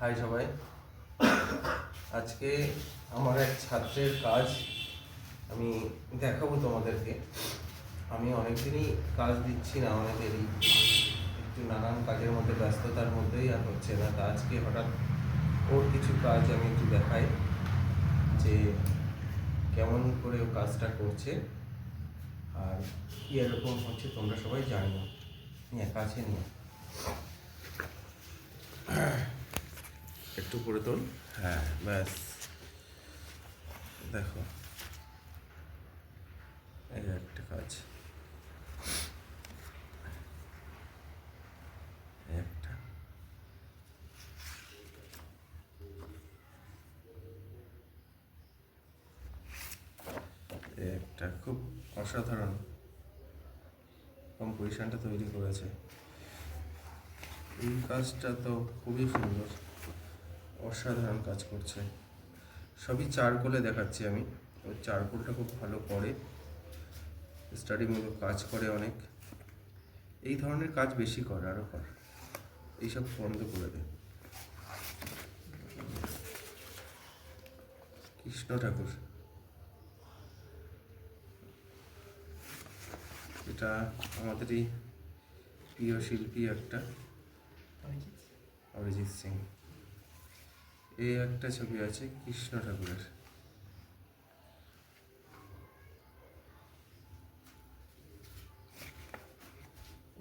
High সবাই, আজকে আমার এক ছাত্রের কাজ আমি দেখাবো তোমাদেরকে। আমি অনেকদিনই কাজ দিচ্ছি না, অনেকেরই একটু নানান কাজের মধ্যে ব্যস্ততার মধ্যেই আর হচ্ছে না। তা আজকে হঠাৎ ওর কিছু কাজ আমি একটু দেখাই যে কেমন করে ও কাজটা করছে আর কী এরকম হচ্ছে, তোমরা সবাই জানো। নিয়ে কাছে নিয়ে একটু করে তোল। হ্যাঁ, ব্যাস দেখো, এই একটা কাজ, একটা একটা খুব অসাধারণ কম্পোজিশনটা তৈরি করেছে। এই কাজটা তো খুবই সুন্দর, অসাধারণ কাজ করছে। সবই চারকোলে দেখাচ্ছি আমি। ওই চারকোলটা খুব ভালো করে, স্টাডিমূলক কাজ করে অনেক। এই ধরনের কাজ বেশি করে, আরও কর, এইসব বন্ধ করে দে। কৃষ্ণ ঠাকুর, এটা আমাদেরই প্রিয় শিল্পী একটা, অরিজিৎ সিং। এই একটা ছবি আছে কৃষ্ণ ঠাকুরের।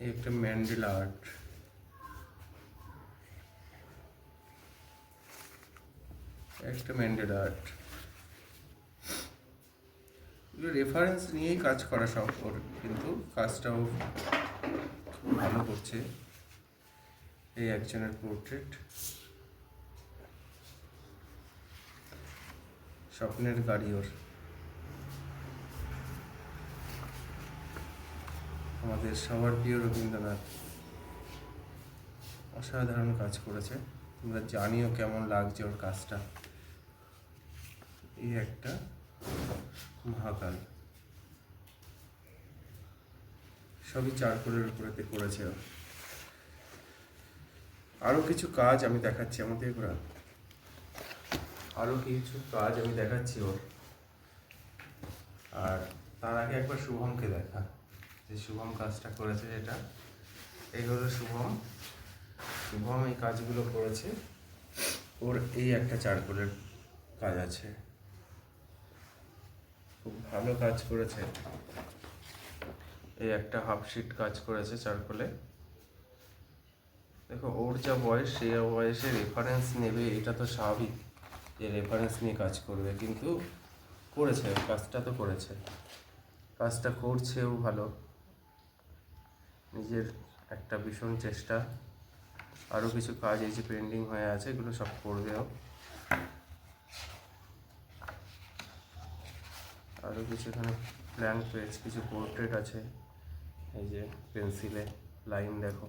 এই একটা ম্যান্ডেলা আর্ট, একটা ম্যান্ডেলা আর্ট। এগুলো রেফারেন্স নিয়েই কাজ করা সব ওর, কিন্তু কাজটাও খুব ভালো করছে। এই একজনের পোর্ট্রেট, স্বপ্নের গাড়ি ওর। আমাদের সবার প্রিয় রবীন্দ্রনাথ অসাধারণ কাজ করেছে। তোমরা জানিও কেমন লাগছে ওর কাজটা। এই একটা মহাকাল, সবই চারকোলের উপরেতে করেছে ও। আরও কিছু কাজ আমি দেখাচ্ছি আমাদের ওরা, আরও কিছু কাজ আমি দেখাচ্ছি ওর। আর তার আগে একবার শুভমকে দেখা, যে শুভম কাজটা করেছে। এটা এই হলো শুভম। শুভম এই কাজগুলো করেছে। ওর এই একটা চারকোলের কাজ আছে, খুব ভালো কাজ করেছে। এই একটা হাফ শিট কাজ করেছে চারকোলে। দেখো, ওর যা বয়স, সেই বয়সে রেফারেন্স নেবে এটা তো স্বাভাবিক, যে রেফারেন্স নিয়ে কাজ করবে, কিন্তু করেছে, কাজটা তো করেছে, কাজটা করছেও ভালো। নিজের একটা ভীষণ চেষ্টা। আরও কিছু কাজ এই যে পেন্ডিং হয়ে আছে, এগুলো সব করবেও। আরও কিছু এখানে ব্ল্যাঙ্ক পেজ, কিছু পোর্ট্রেট আছে। এই যে পেন্সিলে লাইন দেখো।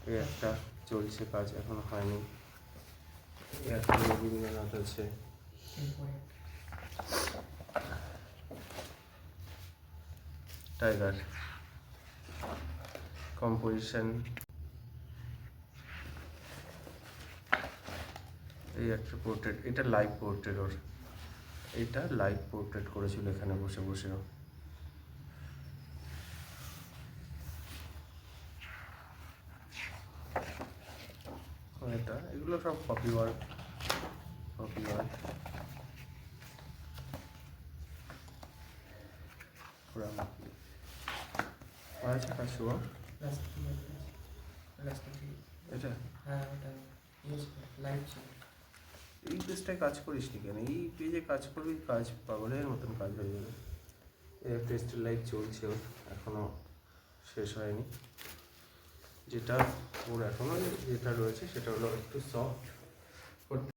এই একটা চলছে কাজ, এখনো হয়নি। একটা রবীন্দ্রনাথ আছে। Tiger composition. এই একটা পোর্ট্রেট, এটা লাইভ পোর্ট্রেট ওর। এটা লাইভ পোর্ট্রেট করেছিল এখানে বসে বসেও। এটা, এগুলো সব কপি ওয়ার্ক, কপি ওয়ার্ক। আচ্ছা, কাজ শুভ এটা। এই পেজটায় কাজ করিস নি কেন? এই পেজে কাজ করবি, কাজ পাগলের মতন কাজ হয়ে যাবে। এই পেজটার লাইভ চলছে ওর, এখনো শেষ হয়নি। যেটা ওর এখনো যেটা রয়েছে সেটা হলো একটু সফট।